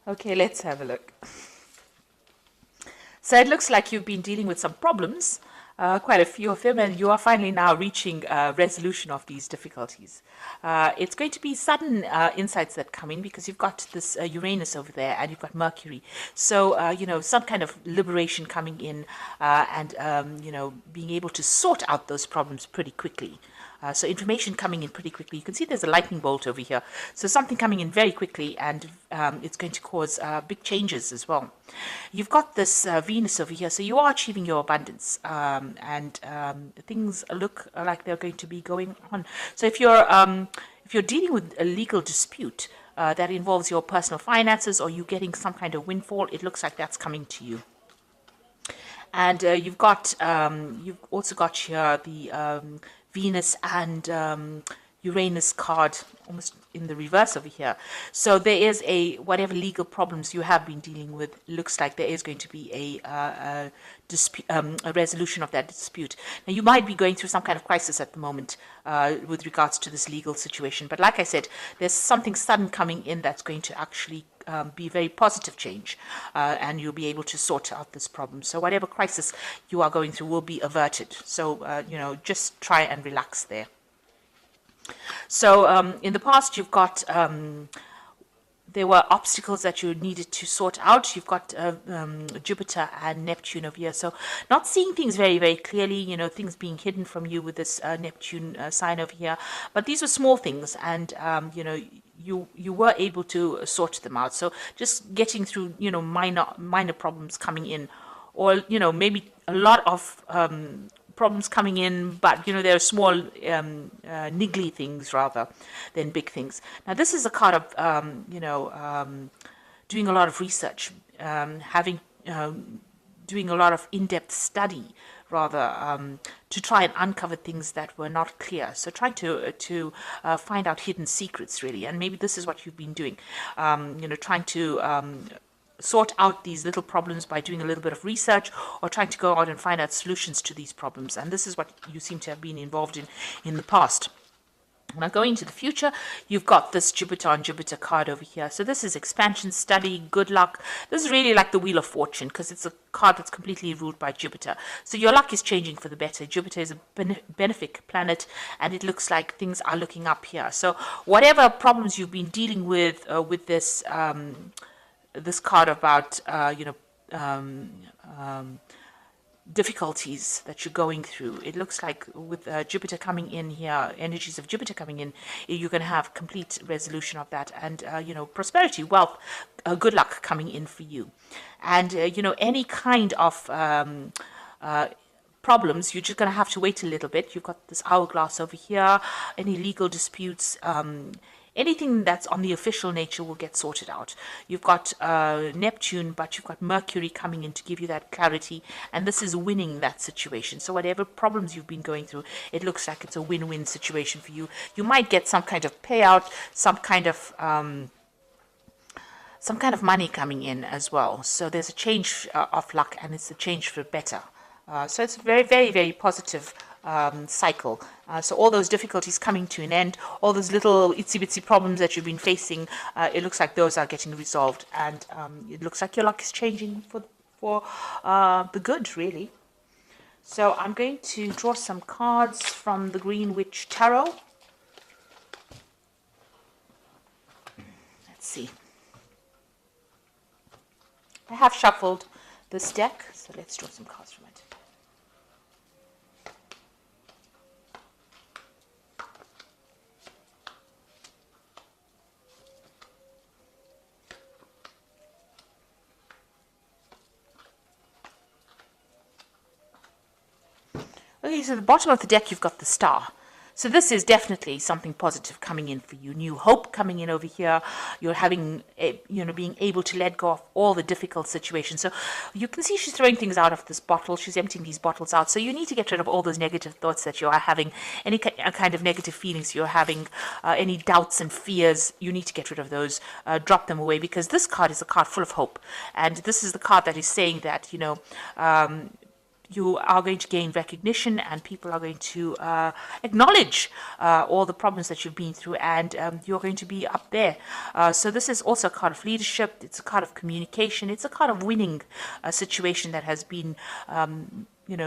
Okay, let's have a look. So it looks like you've been dealing with some problems, quite a few of them, and you are finally now reaching resolution of these difficulties. It's going to be sudden insights that come in because you've got this Uranus over there and you've got Mercury. So, some kind of liberation coming in and, being able to sort out those problems pretty quickly. So information coming in pretty quickly. You can see there's a lightning bolt over here. So something coming in very quickly, and it's going to cause big changes as well. You've got this Venus over here, so you are achieving your abundance, and things look like they're going to be going on. So if you're dealing with a legal dispute that involves your personal finances, or you getting some kind of windfall, it looks like that's coming to you. And you've also got here the Venus and Uranus card almost in the reverse over here. So there is whatever legal problems you have been dealing with, looks like there is going to be a resolution of that dispute. Now, you might be going through some kind of crisis at the moment with regards to this legal situation. But like I said, there's something sudden coming in that's going to actually be very positive change, and you'll be able to sort out this problem. So whatever crisis you are going through will be averted. So, just try and relax there. So in the past, you've got there were obstacles that you needed to sort out. You've got Jupiter and Neptune over here. So not seeing things very, very clearly, things being hidden from you with this Neptune sign over here. But these were small things, and, you were able to sort them out. So just getting through, minor problems coming in, or, maybe a lot of problems coming in, but there are small niggly things rather than big things. Now this is a card of doing a lot of research, doing a lot of in-depth study rather, to try and uncover things that were not clear. So trying to find out hidden secrets, really. And maybe this is what you've been doing, trying to sort out these little problems by doing a little bit of research, or trying to go out and find out solutions to these problems. And this is what you seem to have been involved in the past. Now, going into the future, you've got this Jupiter on Jupiter card over here. So this is expansion, study, good luck. This is really like the Wheel of Fortune, because it's a card that's completely ruled by Jupiter. So your luck is changing for the better. Jupiter is a benefic planet, and it looks like things are looking up here. So whatever problems you've been dealing with this this card about difficulties that you're going through, it looks like with Jupiter coming in here, energies of Jupiter coming in, you can have complete resolution of that, and prosperity, wealth, good luck coming in for you. And any kind of problems, you're just going to have to wait a little bit. You've got this hourglass over here. Any legal disputes, anything that's on the official nature will get sorted out. You've got Neptune, but you've got Mercury coming in to give you that clarity, and this is winning that situation. So whatever problems you've been going through, it looks like it's a win-win situation for you. You might get some kind of payout, some kind of money coming in as well. So there's a change of luck, and it's a change for better. So it's a very, very, very positive cycle. So all those difficulties coming to an end, all those little itsy-bitsy problems that you've been facing, it looks like those are getting resolved, and it looks like your luck is changing for the good, really. So I'm going to draw some cards from the Green Witch Tarot. Let's see. I have shuffled this deck, so let's draw some cards from it. Okay, so at the bottom of the deck, you've got the Star. So this is definitely something positive coming in for you. New hope coming in over here. You're having, being able to let go of all the difficult situations. So you can see she's throwing things out of this bottle. She's emptying these bottles out. So you need to get rid of all those negative thoughts that you are having, any kind of negative feelings you're having, any doubts and fears. You need to get rid of those, drop them away, because this card is a card full of hope. And this is the card that is saying that, you are going to gain recognition, and people are going to acknowledge all the problems that you've been through, and you're going to be up there. So this is also a card of leadership. It's a card of communication. It's a card of winning a situation that has been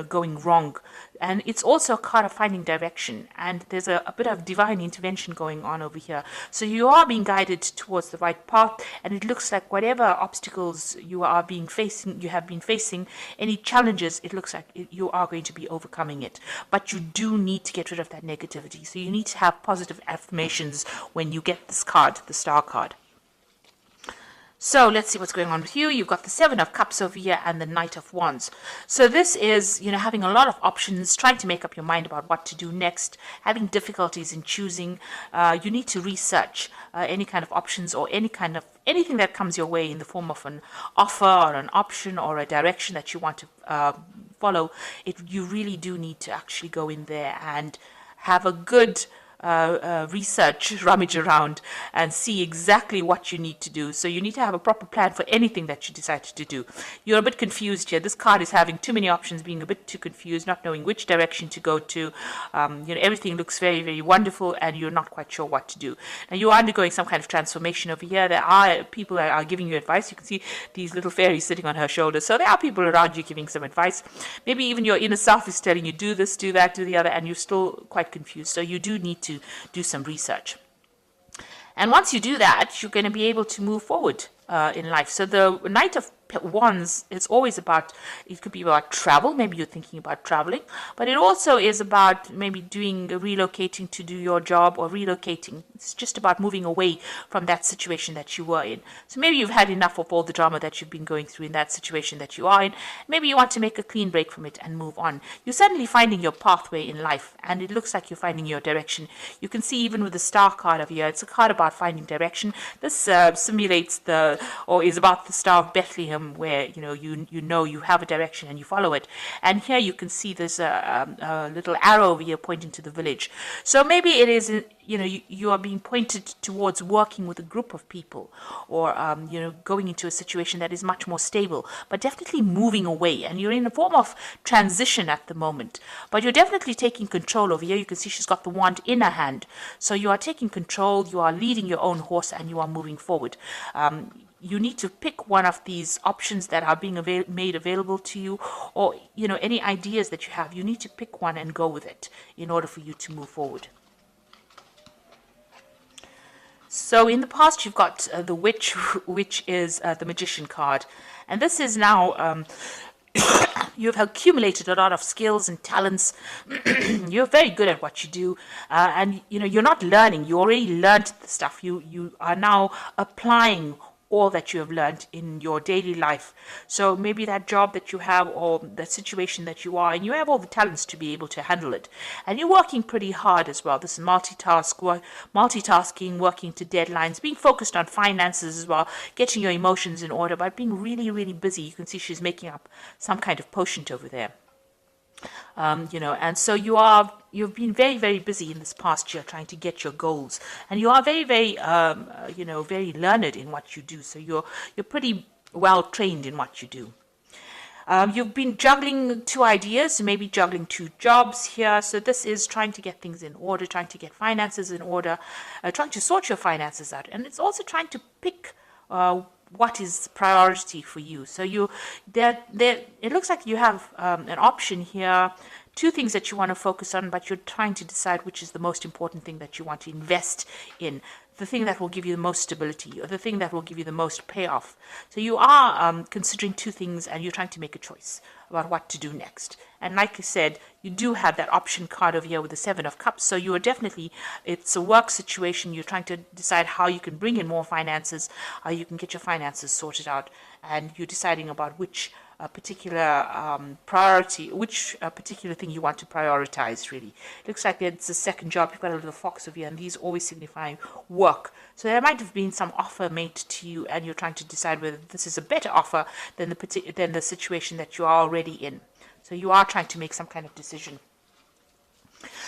going wrong. And it's also a card of finding direction. And there's a bit of divine intervention going on over here. So you are being guided towards the right path. And it looks like whatever obstacles you have been facing, any challenges, it looks like you are going to be overcoming it. But you do need to get rid of that negativity. So you need to have positive affirmations when you get this card, the Star card. So let's see what's going on with you. You've got the Seven of Cups over here and the Knight of Wands. So this is, having a lot of options, trying to make up your mind about what to do next, having difficulties in choosing. You need to research any kind of options or anything that comes your way in the form of an offer or an option or a direction that you want to follow. You really do need to actually go in there and have a good research, rummage around and see exactly what you need to do. So you need to have a proper plan for anything that you decide to do. You're a bit confused here. This card is having too many options, being a bit too confused, not knowing which direction to go to. Everything looks very, very wonderful and you're not quite sure what to do. Now you are undergoing some kind of transformation over here. There are people that are giving you advice. You can see these little fairies sitting on her shoulders. So there are people around you giving some advice. Maybe even your inner self is telling you do this, do that, do the other, and you're still quite confused. So you do need to do some research. And once you do that, you're going to be able to move forward in life. So the Knight of Wands is always about, it could be about travel. Maybe you're thinking about traveling, but it also is about maybe relocating to do your job or relocating. It's just about moving away from that situation that you were in. So maybe you've had enough of all the drama that you've been going through in that situation that you are in. Maybe you want to make a clean break from it and move on. You're suddenly finding your pathway in life, and it looks like you're finding your direction. You can see even with the Star card of here, it's a card about finding direction. This simulates is about the Star of Bethlehem, where you have a direction and you follow it. And here you can see there's a little arrow over here pointing to the village. So maybe it is you are being pointed towards working with a group of people, or going into a situation that is much more stable, but definitely moving away. And you're in a form of transition at the moment, but you're definitely taking control over here. You can see she's got the wand in her hand. So you are taking control, you are leading your own horse, and you are moving forward. You need to pick one of these options that are being made available to you, or any ideas that you have. You need to pick one and go with it in order for you to move forward. So in the past, you've got the Witch, which is the Magician card, and this is now you've accumulated a lot of skills and talents. You're very good at what you do, and you're not learning. You already learned the stuff. You are now applying all that you have learned in your daily life. So maybe that job that you have, or that situation that you are, and you have all the talents to be able to handle it. And you're working pretty hard as well. This is multitasking, working to deadlines, being focused on finances as well, getting your emotions in order, but being really, really busy. You can see she's making up some kind of potion over there. And so you've been very, very busy in this past year trying to get your goals, and you are very, very, very learned in what you do. So you're pretty well trained in what you do. You've been juggling two ideas, maybe juggling two jobs here. So this is trying to get things in order, trying to get finances in order, trying to sort your finances out, and it's also trying to pick what is priority for you. So it looks like you have an option here, two things that you want to focus on, but you're trying to decide which is the most important thing that you want to invest in, the thing that will give you the most stability, or the thing that will give you the most payoff. So you are considering two things, and you're trying to make a choice about what to do next. And like I said, you do have that option card over here with the Seven of Cups. So you are definitely, it's a work situation. You're trying to decide how you can bring in more finances, how you can get your finances sorted out, and you're deciding about which particular priority, which particular thing you want to prioritize, really. It looks like it's a second job. You've got a little fox over here, and these always signify work. So there might have been some offer made to you, and you're trying to decide whether this is a better offer than the situation that you are already in. So you are trying to make some kind of decision.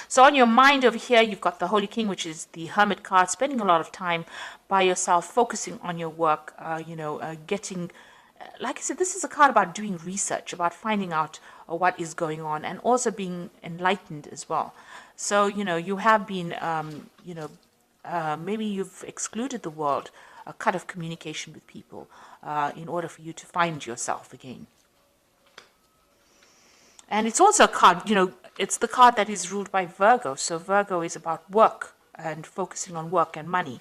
So on your mind over here, you've got the Holy King, which is the Hermit card, spending a lot of time by yourself, focusing on your work, getting like I said, this is a card about doing research, about finding out what is going on, and also being enlightened as well. So, you have been, maybe you've excluded the world, a cut of communication with people in order for you to find yourself again. And it's also a card, it's the card that is ruled by Virgo. So Virgo is about work and focusing on work and money.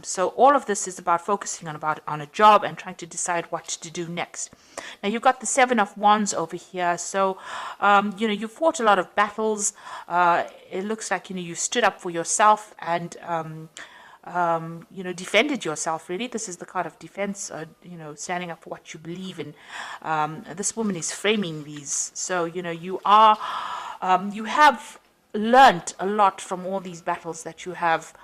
So all of this is about focusing on a job and trying to decide what to do next. Now you've got the Seven of Wands over here. So, you fought a lot of battles. It looks like, you stood up for yourself and, defended yourself, really. This is the card of defense, standing up for what you believe in. This woman is framing these. So, you have learned a lot from all these battles that you have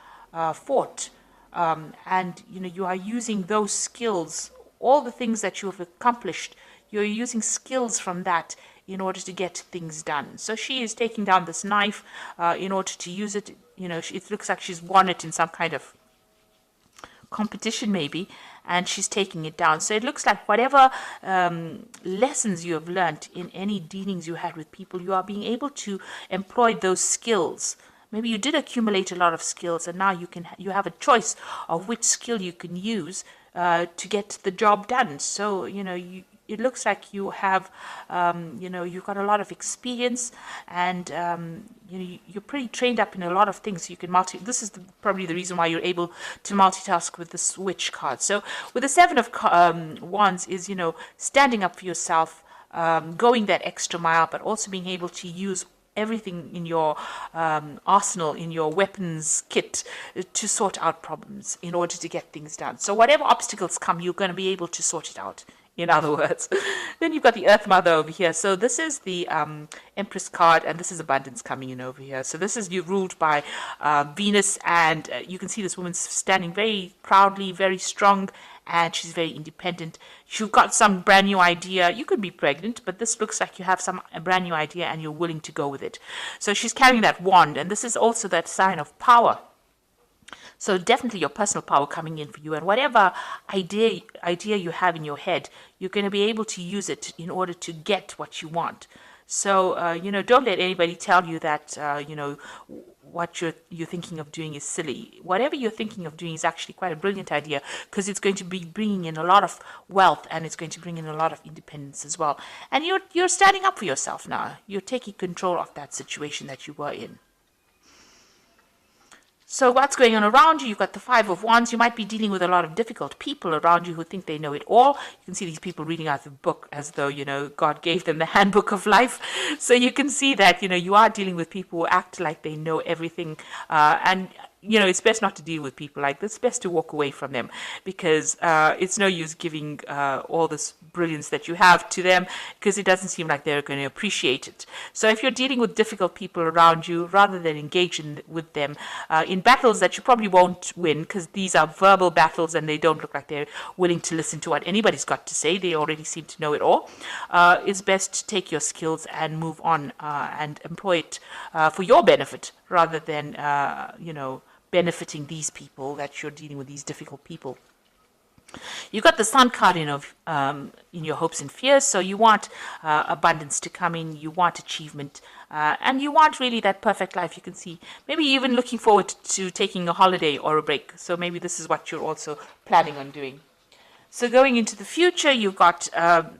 fought. And, you are using those skills, all the things that you have accomplished, you're using skills from that in order to get things done. So she is taking down this knife in order to use it. It looks like she's won it in some kind of competition maybe, and she's taking it down. So it looks like whatever lessons you have learned in any dealings you had with people, you are being able to employ those skills. Maybe you did accumulate a lot of skills, and now you have a choice of which skill you can use to get the job done. So, it looks like you have, you've got a lot of experience, and you're pretty trained up in a lot of things. You can This is probably the reason why you're able to multitask with the Switch card. So with the Seven of Wands is, standing up for yourself, going that extra mile, but also being able to use everything in your arsenal, in your weapons kit, to sort out problems in order to get things done. So whatever obstacles come, you're going to be able to sort it out, in other words. Then you've got the Earth Mother over here. So this is the Empress card, and this is abundance coming in over here. So this is ruled by Venus, and you can see this woman's standing very proudly, very strong, and she's very independent. You've got some brand new idea. You could be pregnant, but this looks like you have a brand new idea and you're willing to go with it. So she's carrying that wand, and this is also that sign of power. So definitely your personal power coming in for you, and whatever idea you have in your head, you're going to be able to use it in order to get what you want. So, don't let anybody tell you that, what you're thinking of doing is silly. Whatever you're thinking of doing is actually quite a brilliant idea, because it's going to be bringing in a lot of wealth, and it's going to bring in a lot of independence as well. And you're standing up for yourself now. You're taking control of that situation that you were in. So what's going on around you? You've got the Five of Wands. You might be dealing with a lot of difficult people around you who think they know it all. You can see these people reading out the book as though, God gave them the handbook of life. So you can see that, you are dealing with people who act like they know everything. And it's best not to deal with people like this. It's best to walk away from them, because it's no use giving all this brilliance that you have to them, because it doesn't seem like they're going to appreciate it. So if you're dealing with difficult people around you, rather than engage with them in battles that you probably won't win, because these are verbal battles and they don't look like they're willing to listen to what anybody's got to say. They already seem to know it all. It's best to take your skills and move on and employ it for your benefit, rather than, benefiting these people that you're dealing with, these difficult people. You've got the Sun card in your hopes and fears. So you want abundance to come in, you want achievement, and you want really that perfect life. You can see maybe even looking forward to taking a holiday or a break. So maybe this is what you're also planning on doing. So going into the future, you've got the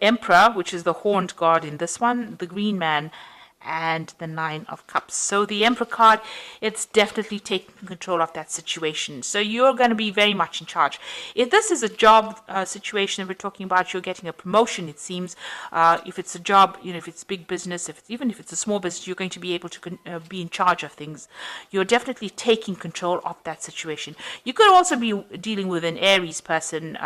Emperor, which is the horned god in this one, the Green Man, and the Nine of Cups. So the Emperor card, it's definitely taking control of that situation. So you're going to be very much in charge. If this is a job situation that we're talking about, you're getting a promotion, it seems. If it's a job, if it's big business, even if it's a small business, you're going to be able to be in charge of things. You're definitely taking control of that situation. You could also be dealing with an Aries person,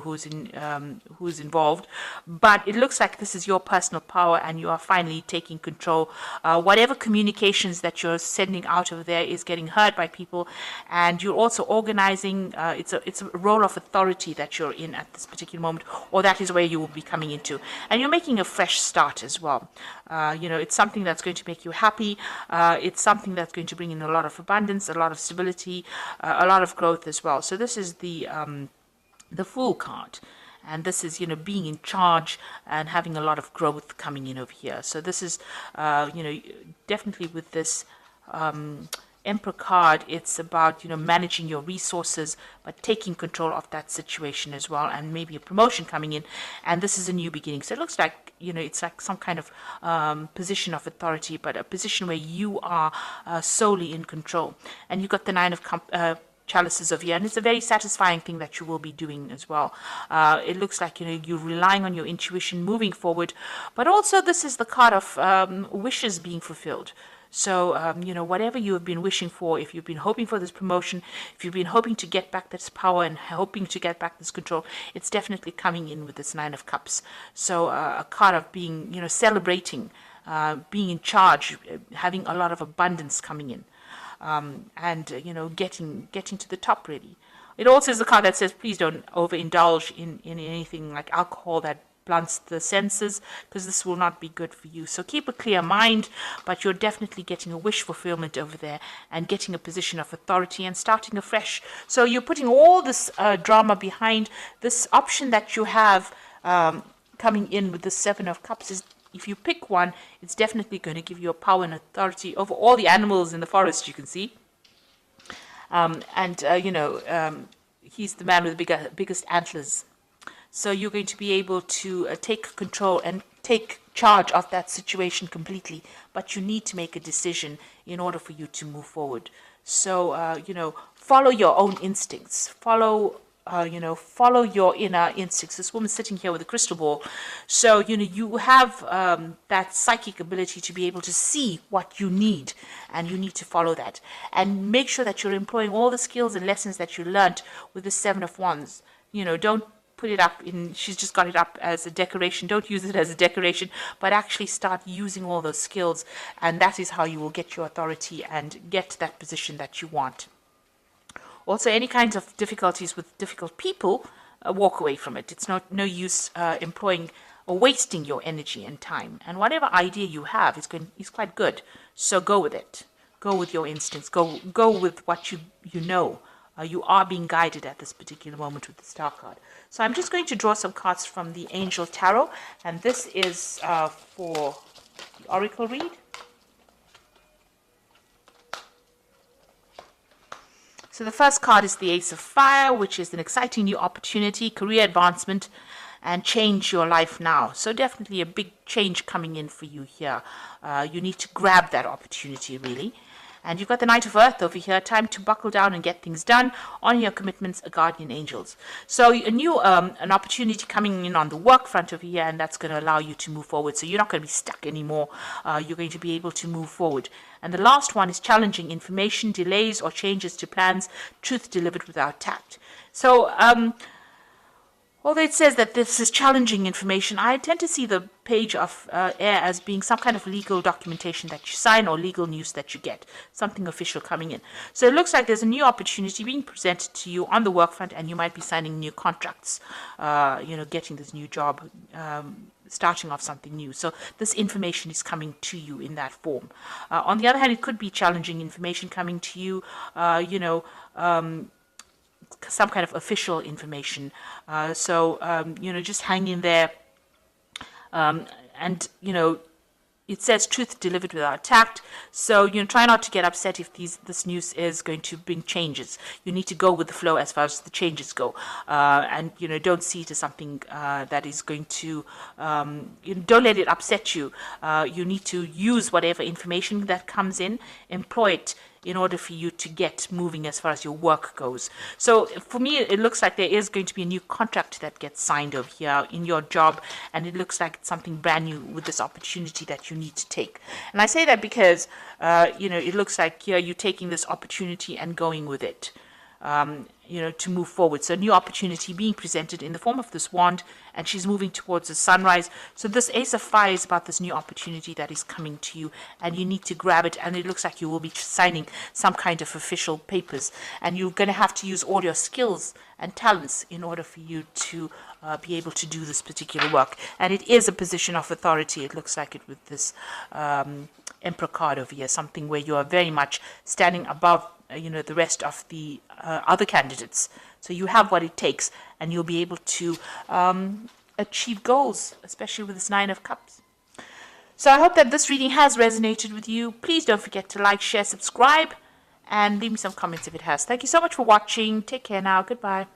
who's involved, but it looks like this is your personal power, and you are finally taking control. Whatever communications that you're sending out of there is getting heard by people, and you're also organizing. It's a role of authority that you're in at this particular moment, or that is where you will be coming into, and you're making a fresh start as well. It's something that's going to make you happy. It's something that's going to bring in a lot of abundance, a lot of stability, a lot of growth as well. So this is the the Fool card. And this is, being in charge and having a lot of growth coming in over here. So this is, definitely with this Emperor card, it's about, managing your resources, but taking control of that situation as well, and maybe a promotion coming in. And this is a new beginning. So it looks like, it's like some kind of position of authority, but a position where you are solely in control. And you've got the Nine of Chalices over here, and it's a very satisfying thing that you will be doing as well. It looks like you're relying on your intuition moving forward, but also this is the card of wishes being fulfilled. So, whatever you have been wishing for, if you've been hoping for this promotion, if you've been hoping to get back this power and hoping to get back this control, it's definitely coming in with this Nine of Cups. So, a card of being, celebrating, being in charge, having a lot of abundance coming in. And getting to the top really. It also is a card that says please don't overindulge in anything like alcohol that blunts the senses, because this will not be good for you. So keep a clear mind, but you're definitely getting a wish fulfillment over there and getting a position of authority and starting afresh. So you're putting all this drama behind this option that you have coming in with the Seven of Cups. Is if you pick one, it's definitely going to give you a power and authority over all the animals in the forest, you can see. He's the man with the biggest antlers. So you're going to be able to take control and take charge of that situation completely. But you need to make a decision in order for you to move forward. So, follow your own instincts. Follow your inner instincts. This woman's sitting here with a crystal ball. So, you have that psychic ability to be able to see what you need, and you need to follow that. And make sure that you're employing all the skills and lessons that you learned with the Seven of Wands. Don't put it up she's just got it up as a decoration. Don't use it as a decoration, but actually start using all those skills. And that is how you will get your authority and get that position that you want. Also, any kinds of difficulties with difficult people, walk away from it. It's no use employing or wasting your energy and time. And whatever idea you have is quite good. So go with it. Go with your instincts. Go with what you know. You are being guided at this particular moment with the Star card. So I'm just going to draw some cards from the Angel Tarot, and this is for the Oracle read. So the first card is the Ace of Fire, which is an exciting new opportunity, career advancement, and change your life now. So definitely a big change coming in for you here. You need to grab that opportunity, really. And you've got the Knight of Earth over here, time to buckle down and get things done, on your commitments, guardian angels. So a new an opportunity coming in on the work front over here, and that's going to allow you to move forward. So you're not going to be stuck anymore. You're going to be able to move forward. And the last one is challenging information, delays or changes to plans, truth delivered without tact. So although it says that this is challenging information, I tend to see the page of air as being some kind of legal documentation that you sign or legal news that you get, something official coming in. So it looks like there's a new opportunity being presented to you on the work front, and you might be signing new contracts, getting this new job, starting off something new. So this information is coming to you in that form. On the other hand, it could be challenging information coming to you, some kind of official information. Just hang in there. It says truth delivered without tact. So, try not to get upset if this news is going to bring changes. You need to go with the flow as far as the changes go. Don't see it as something that is going to, don't let it upset you. You need to use whatever information that comes in, employ it in order for you to get moving as far as your work goes. So for me, it looks like there is going to be a new contract that gets signed over here in your job, and it looks like it's something brand new with this opportunity that you need to take. And I say that because, it looks like here you're taking this opportunity and going with it. To move forward. So a new opportunity being presented in the form of this wand, and she's moving towards the sunrise. So this Ace of Fire is about this new opportunity that is coming to you, and you need to grab it, and it looks like you will be signing some kind of official papers, and you're going to have to use all your skills and talents in order for you to be able to do this particular work. And it is a position of authority. It looks like it with this Emperor card over here, something where you are very much standing above the rest of the other candidates. So you have what it takes, and you'll be able to achieve goals, especially with this Nine of Cups. So I hope that this reading has resonated with you. Please don't forget to like, share, subscribe, and leave me some comments if it has. Thank you so much for watching. Take care now. Goodbye.